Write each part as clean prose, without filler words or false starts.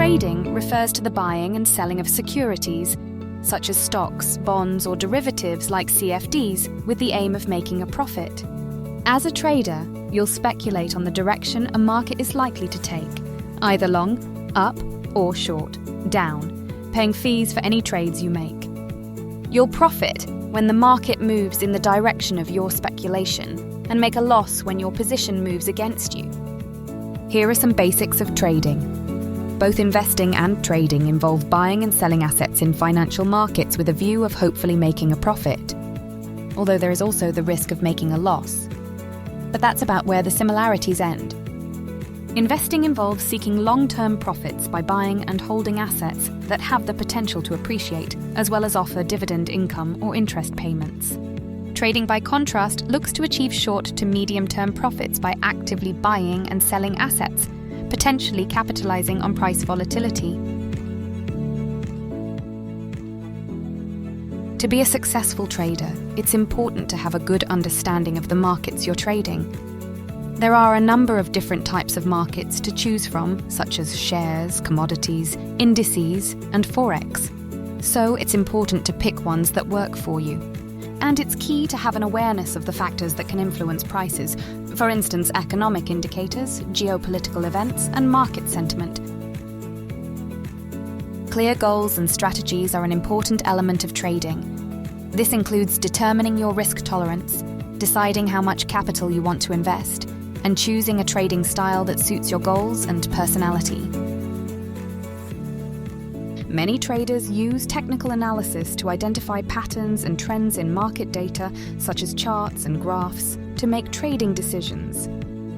Trading refers to the buying and selling of securities, such as stocks, bonds, or derivatives like CFDs, with the aim of making a profit. As a trader, you'll speculate on the direction a market is likely to take, either long, up, or short, down, paying fees for any trades you make. You'll profit when the market moves in the direction of your speculation, and make a loss when your position moves against you. Here are some basics of trading. Both investing and trading involve buying and selling assets in financial markets with a view of hopefully making a profit, although there is also the risk of making a loss. But that's about where the similarities end. Investing involves seeking long-term profits by buying and holding assets that have the potential to appreciate, as well as offer dividend income or interest payments. Trading, by contrast, looks to achieve short to medium-term profits by actively buying and selling assets, potentially capitalizing on price volatility. To be a successful trader, it's important to have a good understanding of the markets you're trading. There are a number of different types of markets to choose from, such as shares, commodities, indices, and forex. So it's important to pick ones that work for you. And it's key to have an awareness of the factors that can influence prices, for instance, economic indicators, geopolitical events, and market sentiment. Clear goals and strategies are an important element of trading. This includes determining your risk tolerance, deciding how much capital you want to invest, and choosing a trading style that suits your goals and personality. Many traders use technical analysis to identify patterns and trends in market data, such as charts and graphs, to make trading decisions,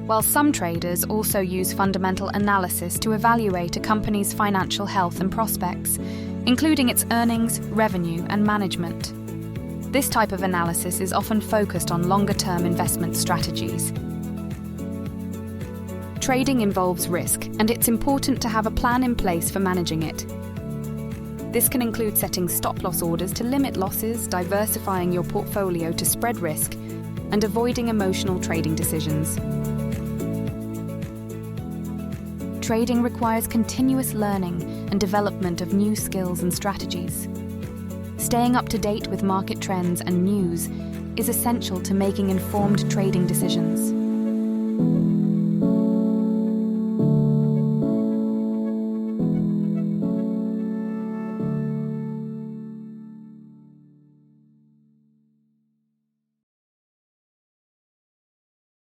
while some traders also use fundamental analysis to evaluate a company's financial health and prospects, including its earnings, revenue, and management. This type of analysis is often focused on longer-term investment strategies. Trading involves risk, and it's important to have a plan in place for managing it. This can include setting stop-loss orders to limit losses, diversifying your portfolio to spread risk, and avoiding emotional trading decisions. Trading requires continuous learning and development of new skills and strategies. Staying up to date with market trends and news is essential to making informed trading decisions.